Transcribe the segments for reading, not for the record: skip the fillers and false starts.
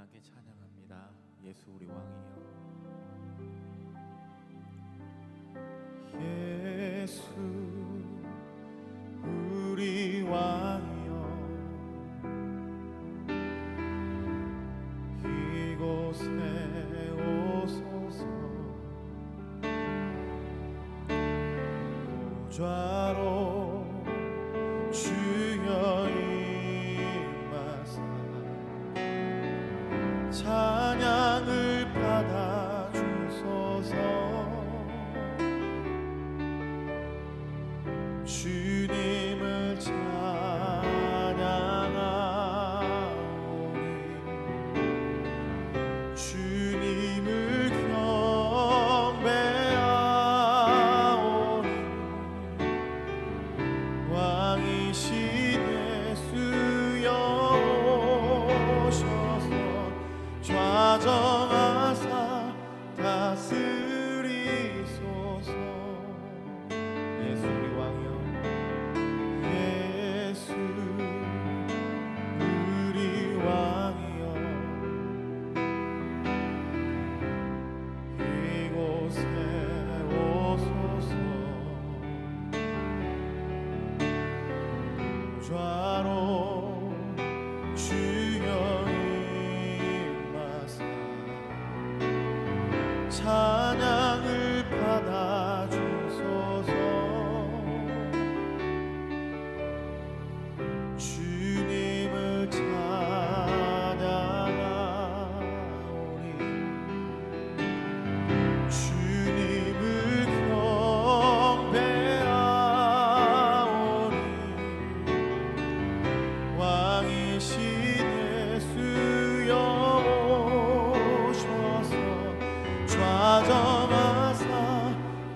찬양하게 찬양합니다. 예수 우리 왕이여. 예수 우리 왕이여, 이곳에 오소서. 보좌로 주여 임하사 찬양을 받아 주소서. 주님을 찬양하오니 주님을 경배하오니 왕이시되 주여 오셔서 좌정하사 다스리소서. 예수 우리 왕이여, 예수 우리 왕이여, 이곳에 오소서. 좌로 주여 임하사 찬양을 받아 주소서. 주님을 찬양하오니 주님을 경배하오니 왕이시되 주여 오셔서 좌정하사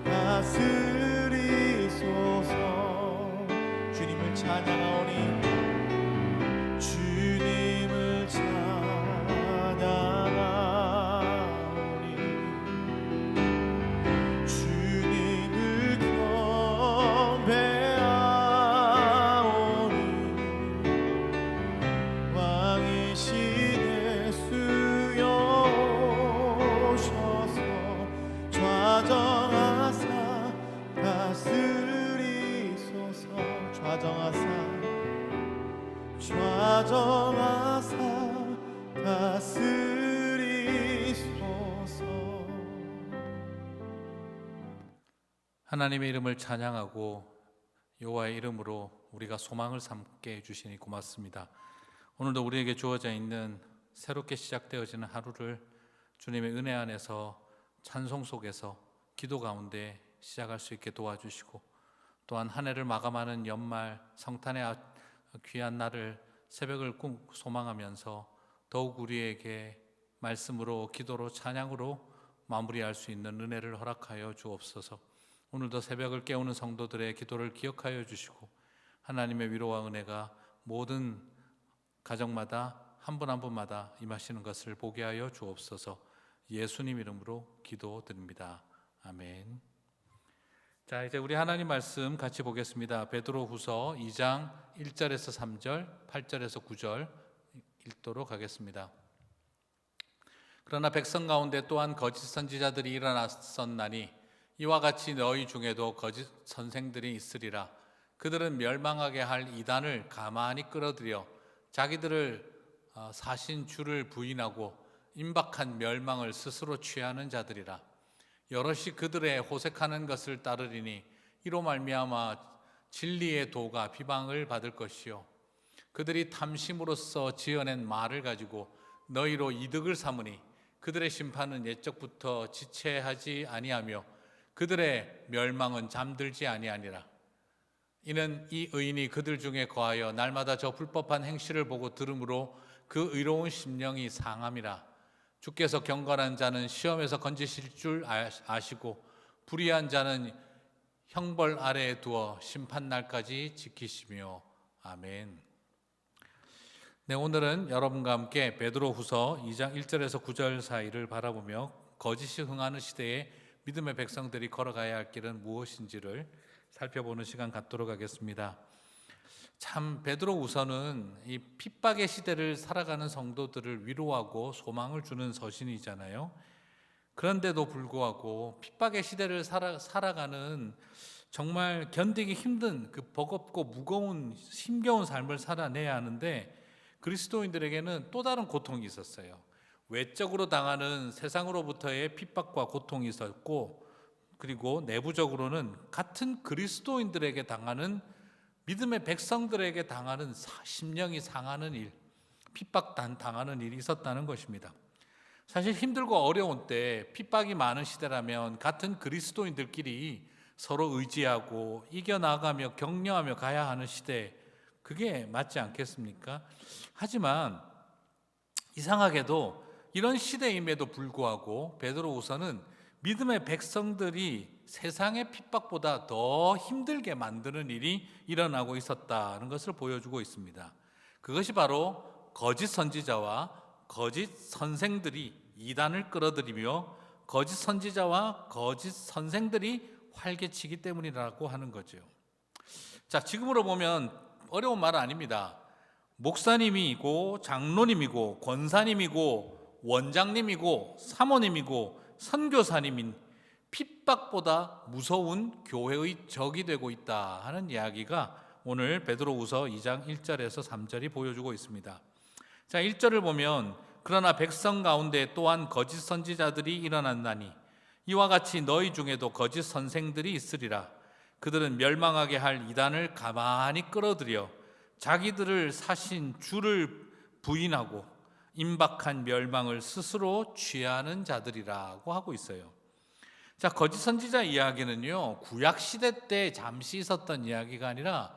다스리소서. 주님을 찬양하오니 주님을 찬양하오니 주님을 경배하오니 왕이시되 주여 오셔서 좌정하사 다스리소서. 좌정하사 다스리소서. 하나님의 이름을 찬양하고 여호와의 이름으로 우리가 소망을 삼게 해주시니 고맙습니다. 오늘도 우리에게 주어져 있는 새롭게 시작되어지는 하루를 주님의 은혜 안에서 찬송 속에서 기도 가운데 시작할 수 있게 도와주시고, 또한 한 해를 마감하는 연말 성탄의 귀한 날을 새벽을 꼭 소망하면서 더욱 우리에게 말씀으로 기도로 찬양으로 마무리할 수 있는 은혜를 허락하여 주옵소서. 오늘도 새벽을 깨우는 성도들의 기도를 기억하여 주시고 하나님의 위로와 은혜가 모든 가정마다 한 분 한 분마다 임하시는 것을 보게 하여 주옵소서. 예수님 이름으로 기도드립니다. 아멘. 자, 이제 우리 하나님 말씀 같이 보겠습니다. 베드로후서 2장 1절에서 3절, 8절에서 9절 읽도록 하겠습니다. 그러나 백성 가운데 또한 거짓 선지자들이 일어났었나니 이와 같이 너희 중에도 거짓 선생들이 있으리라. 그들은 멸망하게 할 이단을 가만히 끌어들여 자기들을 사신 주를 부인하고 임박한 멸망을 스스로 취하는 자들이라. 여럿이 그들의 호색하는 것을 따르리니 이로 말미암아 진리의 도가 비방을 받을 것이요 그들이 탐심으로써 지어낸 말을 가지고 너희로 이득을 삼으니 그들의 심판은 옛적부터 지체하지 아니하며 그들의 멸망은 잠들지 아니하니라. 이는 이 의인이 그들 중에 거하여 날마다 저 불법한 행실을 보고 들으므로 그 의로운 심령이 상함이라. 주께서 경건한 자는 시험에서 건지실 줄 아시고 불의한 자는 형벌 아래에 두어 심판날까지 지키시며. 아멘. 네, 오늘은 여러분과 함께 베드로후서 2장 1절에서 9절 사이를 바라보며 거짓이 흥하는 시대에 믿음의 백성들이 걸어가야 할 길은 무엇인지를 살펴보는 시간 갖도록 하겠습니다. 참 베드로후서는 이 핍박의 시대를 살아가는 성도들을 위로하고 소망을 주는 서신이잖아요. 그런데도 불구하고 핍박의 시대를 살아가는 정말 견디기 힘든 그 버겁고 무거운 힘겨운 삶을 살아내야 하는데 그리스도인들에게는 또 다른 고통이 있었어요. 외적으로 당하는 세상으로부터의 핍박과 고통이 있었고, 그리고 내부적으로는 같은 그리스도인들에게 당하는, 믿음의 백성들에게 당하는 심령이 상하는 일, 당하는 일이 있었다는 것입니다. 사실 힘들고 어려운 때 핍박이 많은 시대라면 같은 그리스도인들끼리 서로 의지하고 이겨나가며 격려하며 가야 하는 시대, 그게 맞지 않겠습니까? 하지만 이상하게도 이런 시대임에도 불구하고 베드로후서는 믿음의 백성들이 세상의 핍박보다 더 힘들게 만드는 일이 일어나고 있었다는 것을 보여주고 있습니다. 그것이 바로 거짓 선지자와 거짓 선생들이 이단을 끌어들이며 거짓 선지자와 거짓 선생들이 활개치기 때문이라고 하는 거죠. 자, 지금으로 보면 어려운 말은 아닙니다. 목사님이고 장로님이고 권사님이고 원장님이고 사모님이고 선교사님인 핍박보다 무서운 교회의 적이 되고 있다 하는 이야기가 오늘 베드로후서 2장 1절에서 3절이 보여주고 있습니다. 자, 1절을 보면 그러나 백성 가운데 또한 거짓 선지자들이 일어난다니 이와 같이 너희 중에도 거짓 선생들이 있으리라. 그들은 멸망하게 할 이단을 가만히 끌어들여 자기들을 사신 주를 부인하고 임박한 멸망을 스스로 취하는 자들이라고 하고 있어요. 자, 거짓 선지자 이야기는요, 구약 시대 때 잠시 있었던 이야기가 아니라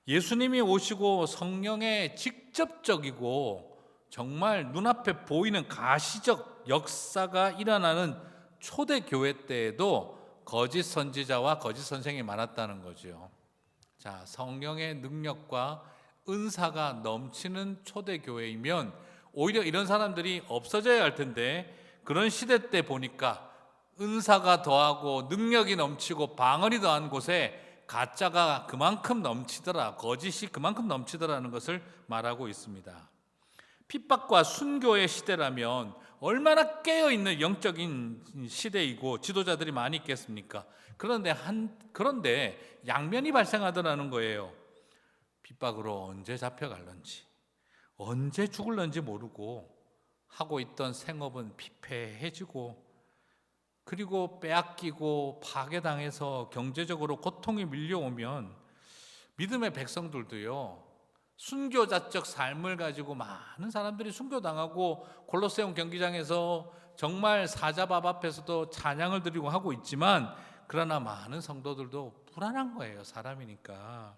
예수님이 오시고 성령의 직접적이고 정말 눈앞에 보이는 가시적 역사가 일어나는 초대 교회 때에도 거짓 선지자와 거짓 선생이 많았다는 거죠. 자, 성령의 능력과 은사가 넘치는 초대 교회이면 오히려 이런 사람들이 없어져야 할 텐데 그런 시대 때 보니까 은사가 더하고 능력이 넘치고 방언이 더한 곳에 가짜가 그만큼 넘치더라, 거짓이 그만큼 넘치더라는 것을 말하고 있습니다. 핍박과 순교의 시대라면 얼마나 깨어있는 영적인 시대이고 지도자들이 많이 있겠습니까? 그런데 양면이 발생하더라는 거예요. 핍박으로 언제 잡혀갈런지, 언제 죽을런지 모르고 하고 있던 생업은 피폐해지고, 그리고 빼앗기고 파괴당해서 경제적으로 고통이 밀려오면 믿음의 백성들도요, 순교자적 삶을 가지고 많은 사람들이 순교당하고 콜로세움 경기장에서 정말 사자밥 앞에서도 찬양을 드리고 하고 있지만, 그러나 많은 성도들도 불안한 거예요. 사람이니까.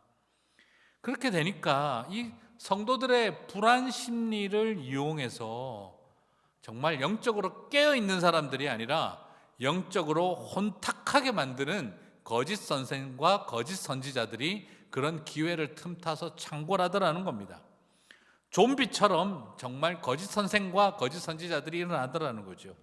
그렇게 되니까 이 성도들의 불안 심리를 이용해서 정말 영적으로 깨어있는 사람들이 아니라 영적으로 혼탁하게 만드는 거짓 선생과 거짓 선지자들이 그런 기회를 틈타서 창궐하더라는 겁니다. 좀비처럼 정말 거짓 선생과 거짓 선지자들이 일어나더라는 거죠.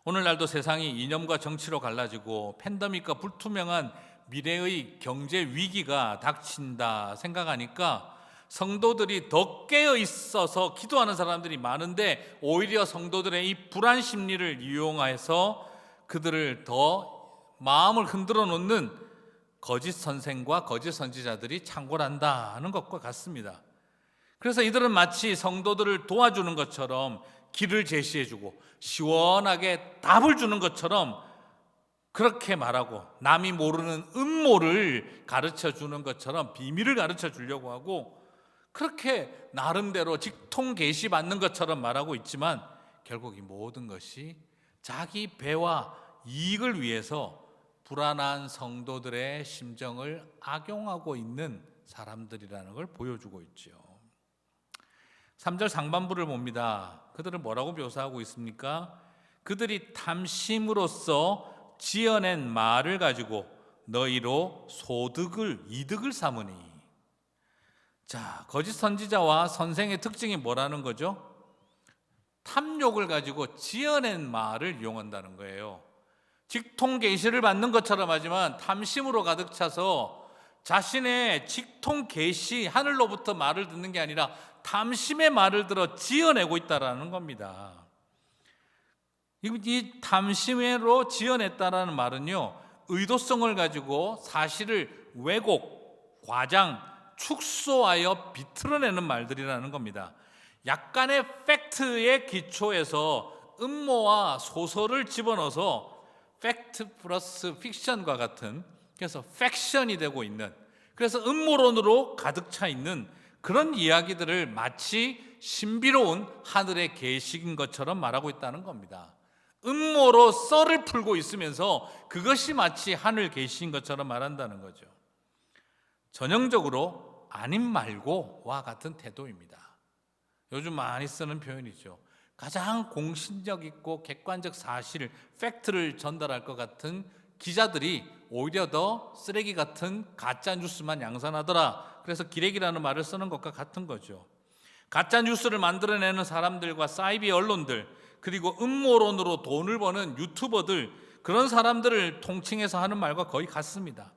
오늘날도 세상이 이념과 정치로 갈라지고 팬데믹과 불투명한 미래의 경제 위기가 닥친다 생각하니까 성도들이 더 깨어 있어서 기도하는 사람들이 많은데 오히려 성도들의 이 불안 심리를 이용해서 그들을 더 마음을 흔들어 놓는 거짓 선생과 거짓 선지자들이 창궐한다는 것과 같습니다. 그래서 이들은 마치 성도들을 도와주는 것처럼 길을 제시해주고 시원하게 답을 주는 것처럼 그렇게 말하고, 남이 모르는 음모를 가르쳐주는 것처럼 비밀을 가르쳐 주려고 하고, 그렇게 나름대로 직통 계시 받는 것처럼 말하고 있지만 결국 이 모든 것이 자기 배와 이익을 위해서 불안한 성도들의 심정을 악용하고 있는 사람들이라는 걸 보여주고 있죠. 3절 상반부를 봅니다. 그들은 뭐라고 묘사하고 있습니까? 그들이 탐심으로써 지어낸 말을 가지고 너희로 이득을 삼으니. 자, 거짓 선지자와 선생의 특징이 뭐라는 거죠? 탐욕을 가지고 지어낸 말을 이용한다는 거예요. 직통 계시를 받는 것처럼 하지만 탐심으로 가득 차서 자신의 직통 계시, 하늘로부터 말을 듣는 게 아니라 탐심의 말을 들어 지어내고 있다라는 겁니다. 이 탐심으로 지어냈다라는 말은요, 의도성을 가지고 사실을 왜곡, 과장, 축소하여 비틀어내는 말들이라는 겁니다. 약간의 팩트의 기초에서 음모와 소설을 집어넣어서 팩트 플러스 픽션과 같은, 그래서 팩션이 되고 있는, 그래서 음모론으로 가득 차 있는 그런 이야기들을 마치 신비로운 하늘의 계시인 것처럼 말하고 있다는 겁니다. 음모로 썰을 풀고 있으면서 그것이 마치 하늘 계시인 것처럼 말한다는 거죠. 전형적으로 아님 말고와 같은 태도입니다. 요즘 많이 쓰는 표현이죠. 가장 공신력 있고 객관적 사실, 팩트를 전달할 것 같은 기자들이 오히려 더 쓰레기 같은 가짜 뉴스만 양산하더라. 그래서 기레기라는 말을 쓰는 것과 같은 거죠. 가짜 뉴스를 만들어내는 사람들과 사이비 언론들, 그리고 음모론으로 돈을 버는 유튜버들, 그런 사람들을 통칭해서 하는 말과 거의 같습니다.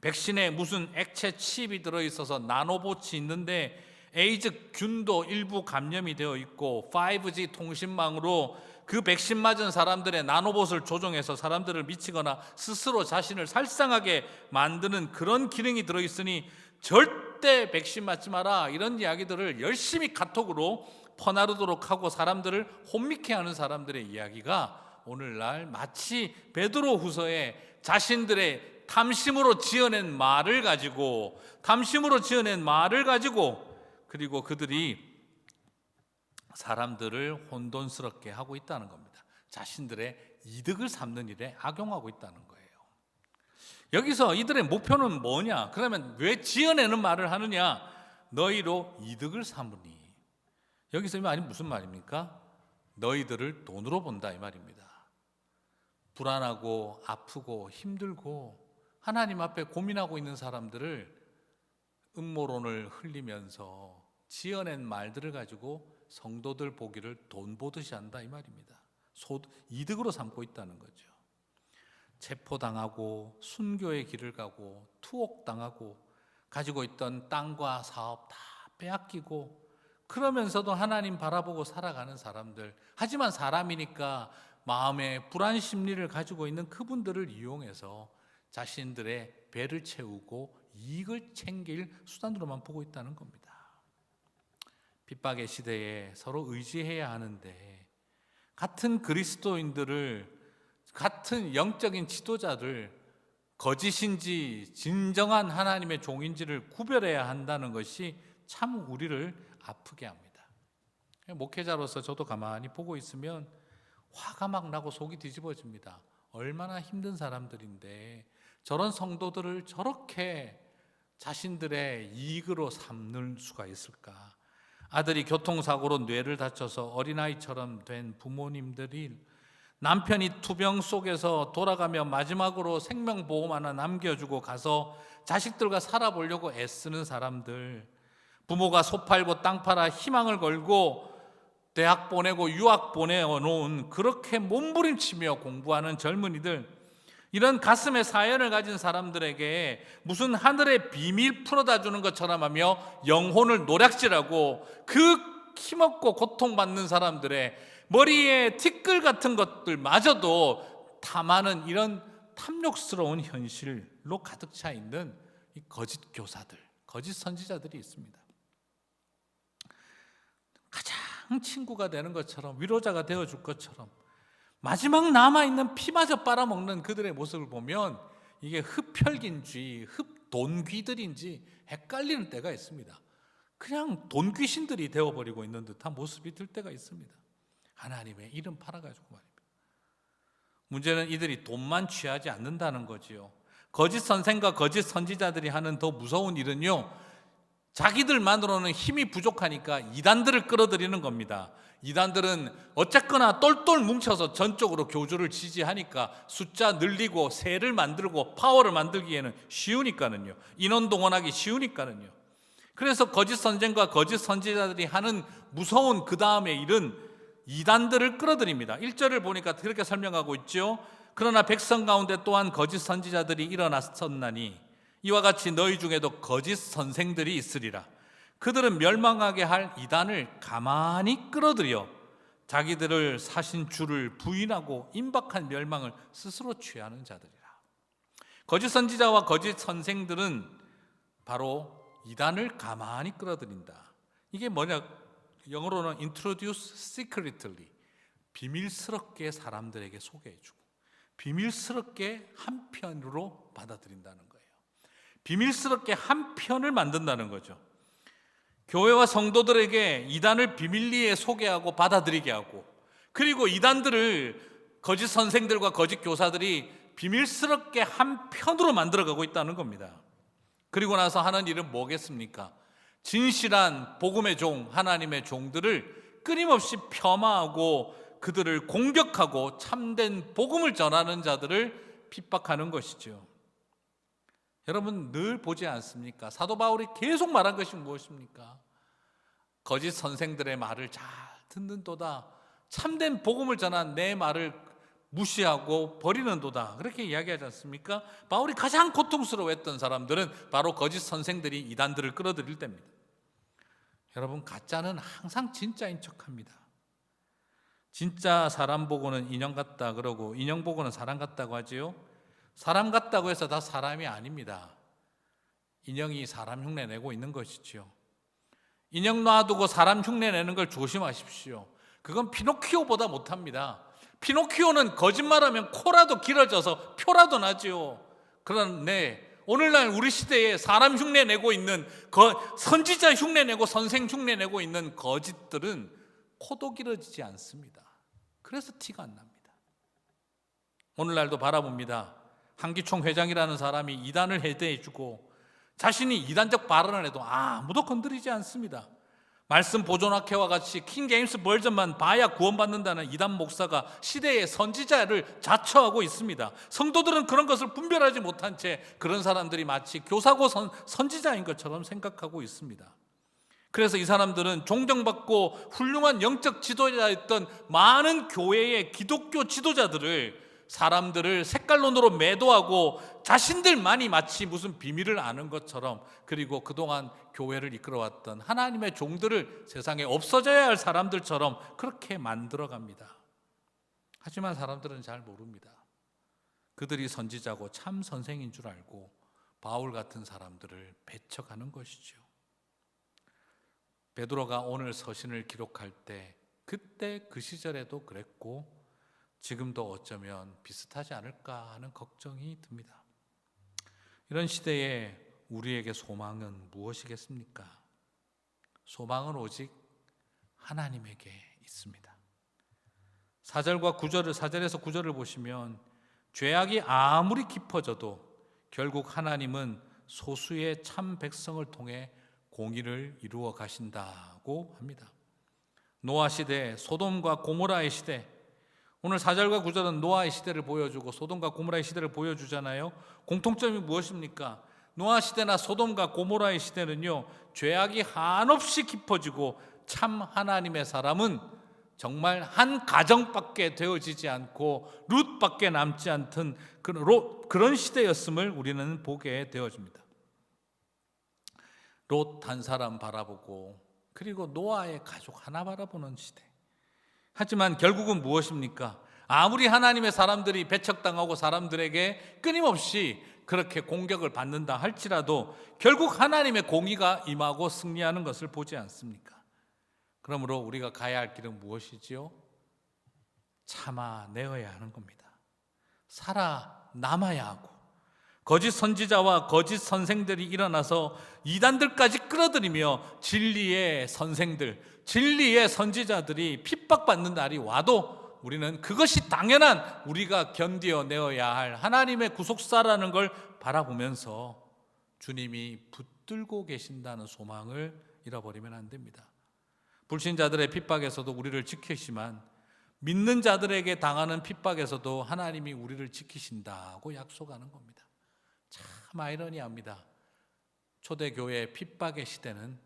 백신에 무슨 액체 칩이 들어있어서 나노봇이 있는데 에이즈 균도 일부 감염이 되어 있고 5G 통신망으로 그 백신 맞은 사람들의 나노봇을 조종해서 사람들을 미치거나 스스로 자신을 살상하게 만드는 그런 기능이 들어있으니 절대 백신 맞지 마라, 이런 이야기들을 열심히 카톡으로 퍼나르도록 하고 사람들을 혼미케 하는 사람들의 이야기가 오늘날 마치 베드로 후서에 자신들의 탐심으로 지어낸 말을 가지고 그리고 그들이 사람들을 혼돈스럽게 하고 있다는 겁니다. 자신들의 이득을 삼는 일에 악용하고 있다는 거예요. 여기서 이들의 목표는 뭐냐? 그러면 왜 지어내는 말을 하느냐? 너희로 이득을 삼으니. 여기서 이 말이 무슨 말입니까? 너희들을 돈으로 본다, 이 말입니다. 불안하고 아프고 힘들고 하나님 앞에 고민하고 있는 사람들을 음모론을 흘리면서 지어낸 말들을 가지고 성도들 보기를 돈 보듯이 한다, 이 말입니다. 이득으로 삼고 있다는 거죠. 체포당하고 순교의 길을 가고 투옥당하고 가지고 있던 땅과 사업 다 빼앗기고 그러면서도 하나님 바라보고 살아가는 사람들, 하지만 사람이니까 마음의 불안 심리를 가지고 있는 그분들을 이용해서 자신들의 배를 채우고 이익을 챙길 수단으로만 보고 있다는 겁니다. 핍박의 시대에 서로 의지해야 하는데 같은 그리스도인들을, 같은 영적인 지도자들, 거짓인지 진정한 하나님의 종인지를 구별해야 한다는 것이 참 우리를 아프게 합니다. 목회자로서 저도 가만히 보고 있으면 화가 막 나고 속이 뒤집어집니다. 얼마나 힘든 사람들인데 저런 성도들을 저렇게 자신들의 이익으로 삼는 수가 있을까? 아들이 교통사고로 뇌를 다쳐서 어린아이처럼 된 부모님들이, 남편이 투병 속에서 돌아가며 마지막으로 생명보험 하나 남겨주고 가서 자식들과 살아보려고 애쓰는 사람들, 부모가 소 팔고 땅 팔아 희망을 걸고 대학 보내고 유학 보내놓은 그렇게 몸부림치며 공부하는 젊은이들, 이런 가슴에 사연을 가진 사람들에게 무슨 하늘의 비밀 풀어다 주는 것처럼 하며 영혼을 노략질하고 그 힘없고 고통받는 사람들의 머리에 티끌 같은 것들마저도 탐하는 이런 탐욕스러운 현실로 가득 차 있는 이 거짓 교사들, 거짓 선지자들이 있습니다. 가장 친구가 되는 것처럼, 위로자가 되어줄 것처럼 마지막 남아있는 피마저 빨아먹는 그들의 모습을 보면 이게 흡혈귀인지 흡돈귀들인지 헷갈리는 때가 있습니다. 그냥 돈귀신들이 되어버리고 있는 듯한 모습이 들 때가 있습니다. 하나님의 이름 팔아가지고 말입니다. 문제는 이들이 돈만 취하지 않는다는 거지요. 거짓 선생과 거짓 선지자들이 하는 더 무서운 일은요, 자기들만으로는 힘이 부족하니까 이단들을 끌어들이는 겁니다. 이단들은 어쨌거나 똘똘 뭉쳐서 전적으로 교주를 지지하니까 숫자 늘리고 세를 만들고 파워를 만들기에는 쉬우니까는요. 인원 동원하기 쉬우니까는요. 그래서 거짓 선생과 거짓 선지자들이 하는 무서운 그 다음의 일은 이단들을 끌어들입니다. 1절을 보니까 그렇게 설명하고 있죠. 그러나 백성 가운데 또한 거짓 선지자들이 일어났었나니, 이와 같이 너희 중에도 거짓 선생들이 있으리라. 그들은 멸망하게 할 이단을 가만히 끌어들여 자기들을 사신 주를 부인하고 임박한 멸망을 스스로 취하는 자들이라. 거짓 선지자와 거짓 선생들은 바로 이단을 가만히 끌어들인다. 이게 뭐냐? 영어로는 introduce secretly, 비밀스럽게 사람들에게 소개해주고 비밀스럽게 한편으로 받아들인다는 거예요. 비밀스럽게 한편을 만든다는 거죠. 교회와 성도들에게 이단을 비밀리에 소개하고 받아들이게 하고, 그리고 이단들을 거짓 선생들과 거짓 교사들이 비밀스럽게 한편으로 만들어가고 있다는 겁니다. 그리고 나서 하는 일은 뭐겠습니까? 진실한 복음의 종, 하나님의 종들을 끊임없이 폄하하고 그들을 공격하고 참된 복음을 전하는 자들을 핍박하는 것이죠. 여러분 늘 보지 않습니까? 사도 바울이 계속 말한 것이 무엇입니까? 거짓 선생들의 말을 잘 듣는도다, 참된 복음을 전한 내 말을 무시하고 버리는도다, 그렇게 이야기하지 않습니까? 바울이 가장 고통스러워했던 사람들은 바로 거짓 선생들이 이단들을 끌어들일 때입니다. 여러분 가짜는 항상 진짜인 척합니다. 진짜 사람 보고는 인형 같다 그러고 인형 보고는 사람 같다고 하지요. 사람 같다고 해서 다 사람이 아닙니다. 인형이 사람 흉내 내고 있는 것이지요. 인형 놔두고 사람 흉내 내는 걸 조심하십시오. 그건 피노키오보다 못합니다. 피노키오는 거짓말하면 코라도 길어져서 표라도 나지요. 그런데 오늘날 우리 시대에 사람 흉내 내고 있는 선지자 흉내 내고 선생 흉내 내고 있는 거짓들은 코도 길어지지 않습니다. 그래서 티가 안 납니다. 오늘날도 바라봅니다. 한기총 회장이라는 사람이 이단을 해대해주고 자신이 이단적 발언을 해도 아무도 건드리지 않습니다. 말씀 보존학회와 같이 킹제임스 버전만 봐야 구원받는다는 이단 목사가 시대의 선지자를 자처하고 있습니다. 성도들은 그런 것을 분별하지 못한 채 그런 사람들이 마치 교사고 선지자인 것처럼 생각하고 있습니다. 그래서 이 사람들은 존경받고 훌륭한 영적 지도자였던 많은 교회의 기독교 지도자들을, 사람들을 색깔론으로 매도하고 자신들만이 마치 무슨 비밀을 아는 것처럼, 그리고 그동안 교회를 이끌어왔던 하나님의 종들을 세상에 없어져야 할 사람들처럼 그렇게 만들어갑니다. 하지만 사람들은 잘 모릅니다. 그들이 선지자고 참 선생인 줄 알고 바울 같은 사람들을 배척하는 것이죠. 베드로가 오늘 서신을 기록할 때 그때 그 시절에도 그랬고 지금도 어쩌면 비슷하지 않을까 하는 걱정이 듭니다. 이런 시대에 우리에게 소망은 무엇이겠습니까? 소망은 오직 하나님에게 있습니다. 4절과 9절을, 4절에서 9절을 보시면 죄악이 아무리 깊어져도 결국 하나님은 소수의 참 백성을 통해 공의를 이루어 가신다고 합니다. 노아 시대, 소돔과 고모라의 시대, 오늘 4절과 9절은 노아의 시대를 보여주고 소돔과 고모라의 시대를 보여주잖아요. 공통점이 무엇입니까? 노아 시대나 소돔과 고모라의 시대는요, 죄악이 한없이 깊어지고 참 하나님의 사람은 정말 한 가정밖에 되어지지 않고 룻밖에 남지 않던 그런 시대였음을 우리는 보게 되어집니다. 롯 한 사람 바라보고 그리고 노아의 가족 하나 바라보는 시대. 하지만 결국은 무엇입니까? 아무리 하나님의 사람들이 배척당하고 사람들에게 끊임없이 그렇게 공격을 받는다 할지라도 결국 하나님의 공의가 임하고 승리하는 것을 보지 않습니까? 그러므로 우리가 가야 할 길은 무엇이지요? 참아내어야 하는 겁니다. 살아남아야 하고, 거짓 선지자와 거짓 선생들이 일어나서 이단들까지 끌어들이며 진리의 선생들, 진리의 선지자들이 핍박받는 날이 와도 우리는 그것이 당연한 우리가 견뎌내어야 할 하나님의 구속사라는 걸 바라보면서 주님이 붙들고 계신다는 소망을 잃어버리면 안 됩니다. 불신자들의 핍박에서도 우리를 지키시지만 믿는 자들에게 당하는 핍박에서도 하나님이 우리를 지키신다고 약속하는 겁니다. 참 아이러니합니다. 초대교회의 핍박의 시대는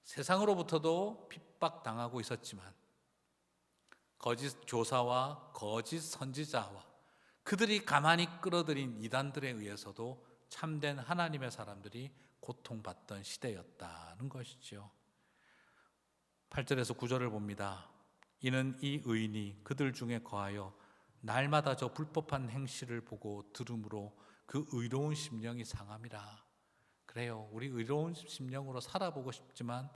세상으로부터도 핍박당하고 있었지만 거짓 교사와 거짓 선지자와 그들이 가만히 끌어들인 이단들에 의해서도 참된 하나님의 사람들이 고통받던 시대였다는 것이죠. 8절에서 9절을 봅니다. 이는 이 의인이 그들 중에 거하여 날마다 저 불법한 행실을 보고 들음으로 그 의로운 심령이 상함이라. 그래요, 우리 의로운 심령으로 살아보고 싶지만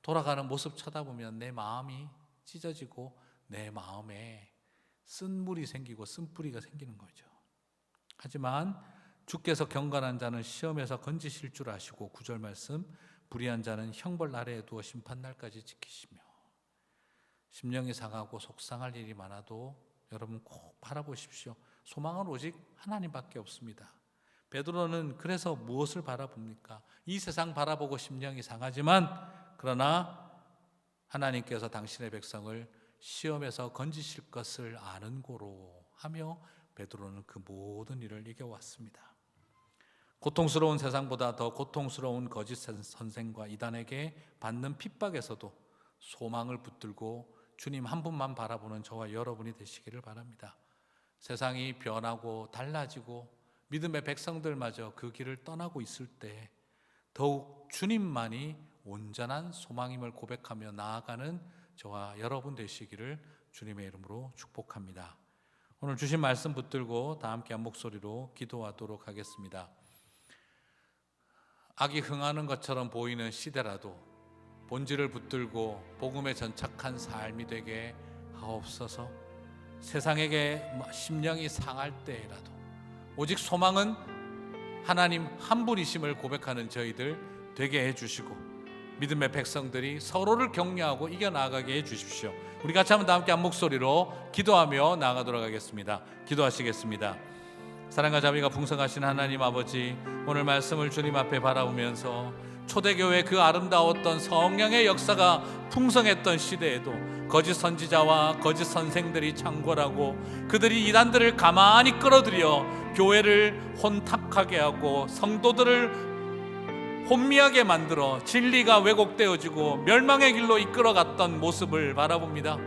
돌아가는 모습 쳐다보면 내 마음이 찢어지고 내 마음에 쓴물이 생기고 쓴뿌리가 생기는 거죠. 하지만 주께서 경건한 자는 시험에서 건지실 줄 아시고 9절 말씀, 불의한 자는 형벌 아래에 두어 심판날까지 지키시며. 심령이 상하고 속상할 일이 많아도 여러분 꼭 바라보십시오. 소망은 오직 하나님밖에 없습니다. 베드로는 그래서 무엇을 바라봅니까? 이 세상 바라보고 심령이 상하지만 그러나 하나님께서 당신의 백성을 시험에서 건지실 것을 아는 고로 하며 베드로는 그 모든 일을 이겨왔습니다. 고통스러운 세상보다 더 고통스러운 거짓 선생과 이단에게 받는 핍박에서도 소망을 붙들고 주님 한 분만 바라보는 저와 여러분이 되시기를 바랍니다. 세상이 변하고 달라지고 믿음의 백성들마저 그 길을 떠나고 있을 때 더욱 주님만이 온전한 소망임을 고백하며 나아가는 저와 여러분 되시기를 주님의 이름으로 축복합니다. 오늘 주신 말씀 붙들고 다 함께 한 목소리로 기도하도록 하겠습니다. 악이 흥하는 것처럼 보이는 시대라도 본질을 붙들고 복음에 전착한 삶이 되게 하옵소서. 세상에게 심령이 상할 때라도 오직 소망은 하나님 한 분이심을 고백하는 저희들 되게 해주시고 믿음의 백성들이 서로를 격려하고 이겨나가게 해주십시오. 우리 같이 한번 다 함께 한 목소리로 기도하며 나아가도록 하겠습니다. 기도하시겠습니다. 사랑과 자비가 풍성하신 하나님 아버지, 오늘 말씀을 주님 앞에 바라보면서 초대교회 그 아름다웠던 성령의 역사가 풍성했던 시대에도 거짓 선지자와 거짓 선생들이 창궐하고 그들이 이단들을 가만히 끌어들여 교회를 혼탁하게 하고 성도들을 혼미하게 만들어 진리가 왜곡되어지고 멸망의 길로 이끌어갔던 모습을 바라봅니다.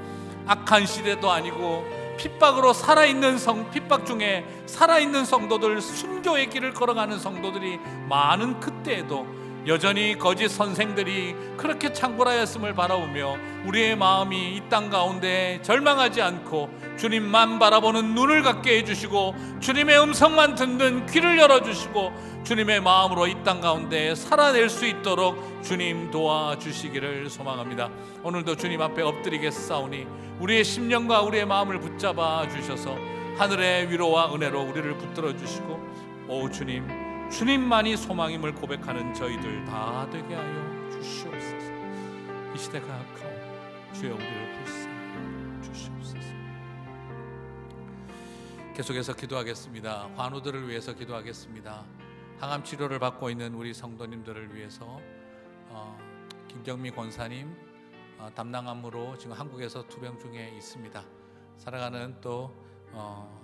악한 시대도 아니고 핍박으로 살아있는 핍박 중에 살아있는 성도들, 순교의 길을 걸어가는 성도들이 많은 그때에도 여전히 거짓 선생들이 그렇게 창궐하였음을 바라보며 우리의 마음이 이 땅 가운데 절망하지 않고 주님만 바라보는 눈을 갖게 해주시고 주님의 음성만 듣는 귀를 열어주시고 주님의 마음으로 이 땅 가운데 살아낼 수 있도록 주님 도와주시기를 소망합니다. 오늘도 주님 앞에 엎드리겠사오니 우리의 심령과 우리의 마음을 붙잡아 주셔서 하늘의 위로와 은혜로 우리를 붙들어 주시고 오 주님, 주님만이 소망임을 고백하는 저희들 다 되게 하여 주시옵소서. 이 시대가 가까워 주여 우리를 불쌍히 주시옵소서. 계속해서 기도하겠습니다. 환우들을 위해서 기도하겠습니다. 항암 치료를 받고 있는 우리 성도님들을 위해서 김경미 권사님 담낭암으로 지금 한국에서 투병 중에 있습니다. 살아가는 또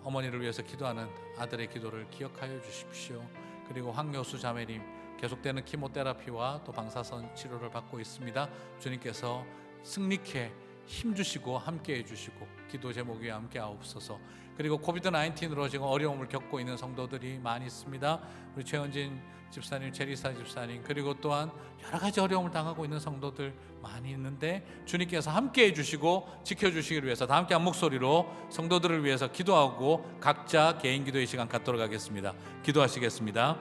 어머니를 위해서 기도하는 아들의 기도를 기억하여 주십시오. 그리고 황여수 자매님 계속되는 키모테라피와 또 방사선 치료를 받고 있습니다. 주님께서 승리케 힘주시고 함께해 주시고 기도 제목 위에 함께 하옵소서. 그리고 코비드-19으로 지금 어려움을 겪고 있는 성도들이 많이 있습니다. 우리 최은진 집사님, 제리사 집사님, 그리고 또한 여러 가지 어려움을 당하고 있는 성도들 많이 있는데 주님께서 함께해 주시고 지켜주시기를 위해서 다 함께 한 목소리로 성도들을 위해서 기도하고 각자 개인 기도의 시간 갖도록 하겠습니다. 기도하시겠습니다.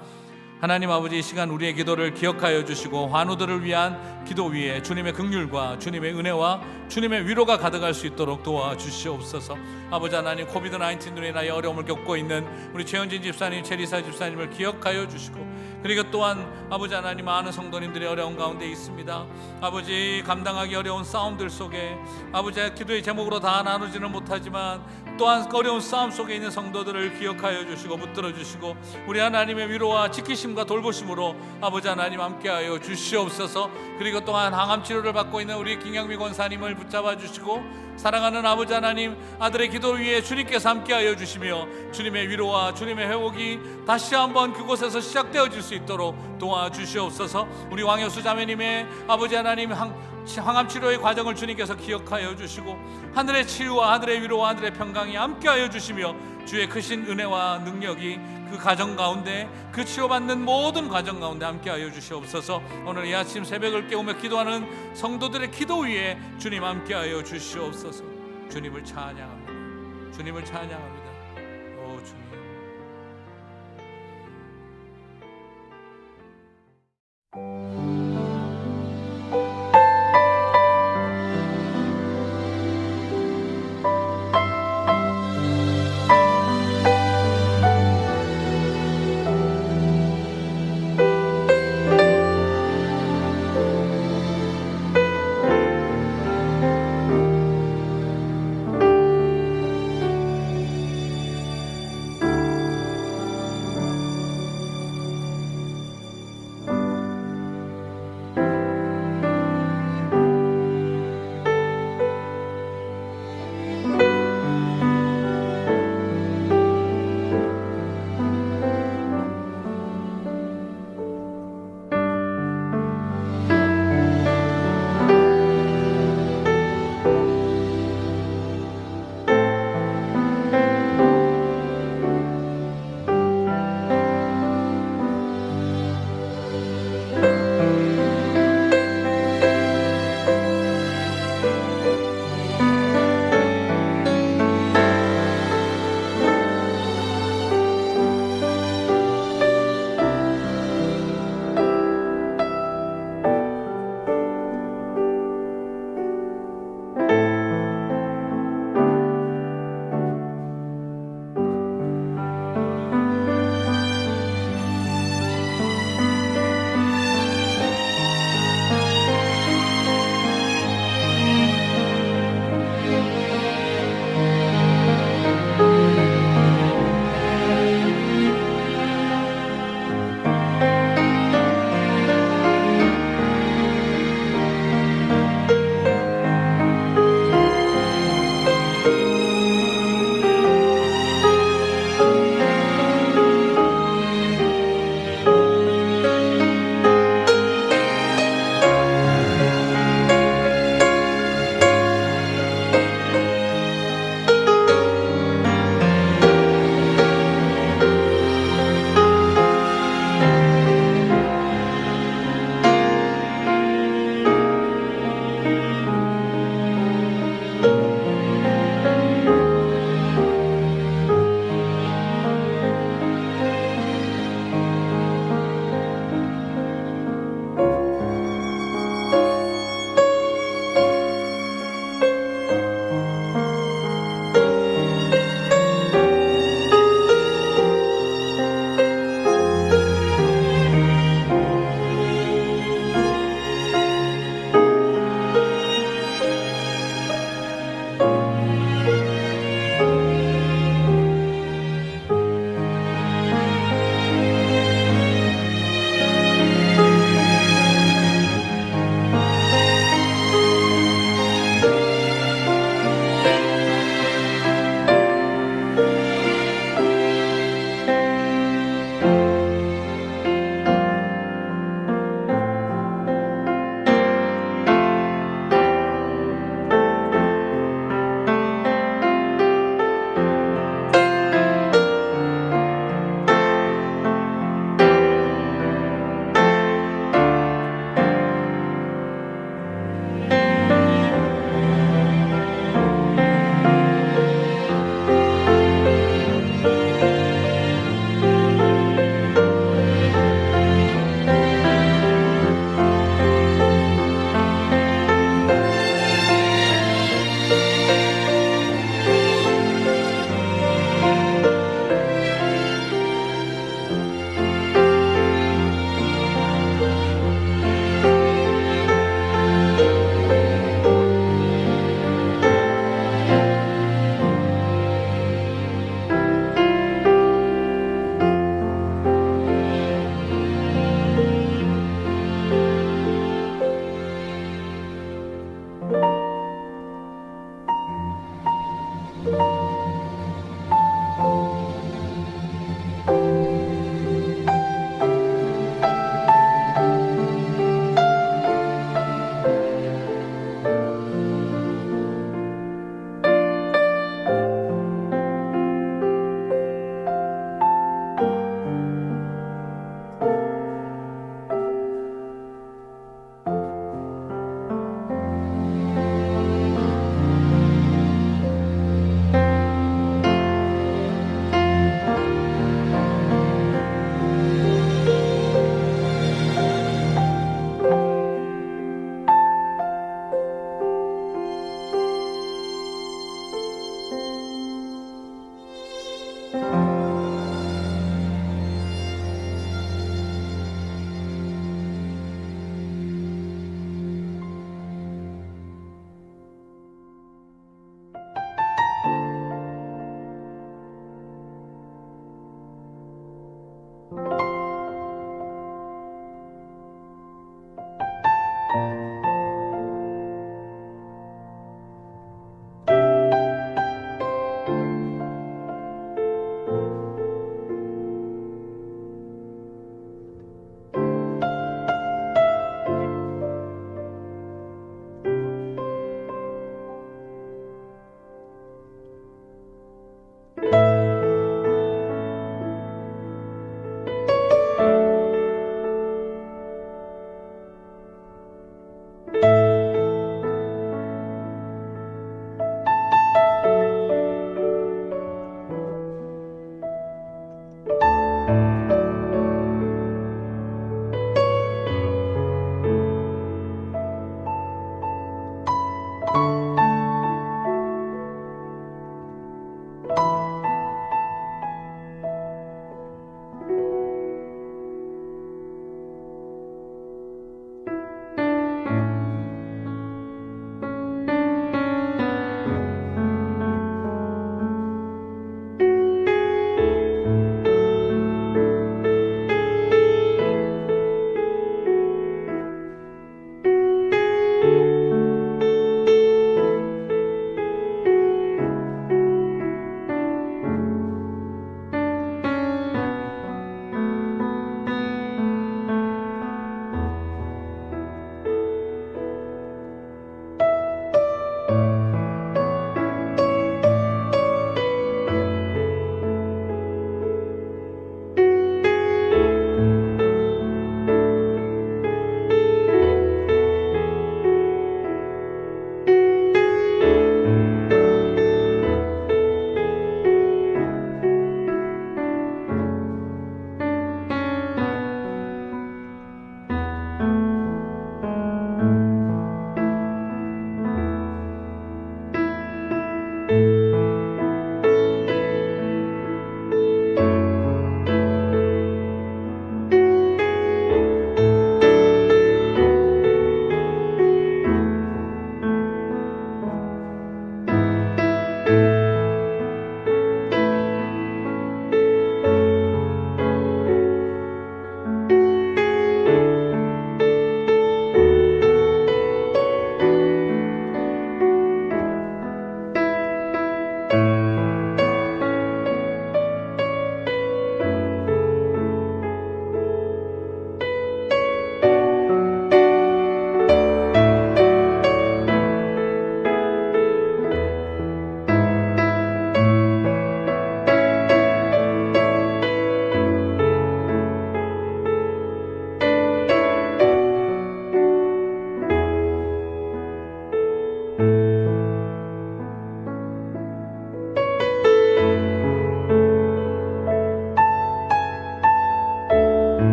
하나님 아버지, 이 시간 우리의 기도를 기억하여 주시고 환우들을 위한 기도 위에 주님의 긍휼과 주님의 은혜와 주님의 위로가 가득할 수 있도록 도와주시옵소서. 아버지 하나님, 코비드-19으로 인하여 어려움을 겪고 있는 우리 최현진 집사님, 제리사 집사님을 기억하여 주시고 그리고 또한 아버지 하나님, 많은 성도님들이 어려운 가운데 있습니다. 아버지, 감당하기 어려운 싸움들 속에 아버지 기도의 제목으로 다 나누지는 못하지만 또한 어려운 싸움 속에 있는 성도들을 기억하여 주시고 붙들어 주시고 우리 하나님의 위로와 지키심과 돌보심으로 아버지 하나님 함께하여 주시옵소서. 그리고 또한 항암 치료를 받고 있는 우리 김경미 권사님을 붙잡아 주시고 사랑하는 아버지 하나님, 아들의 기도 위에 주님께서 함께하여 주시며 주님의 위로와 주님의 회복이 다시 한번 그곳에서 시작되어질 수 수 있도록 도와주시옵소서. 우리 왕효수 자매님의 아버지 하나님 항암 치료의 과정을 주님께서 기억하여 주시고 하늘의 치유와 하늘의 위로와 하늘의 평강이 함께하여 주시며 주의 크신 은혜와 능력이 그 가정 가운데, 그 치료받는 모든 가정 가운데 함께하여 주시옵소서. 오늘 이 아침 새벽을 깨우며 기도하는 성도들의 기도 위에 주님 함께하여 주시옵소서. 주님을 찬양합니다. 주님을 찬양합니다.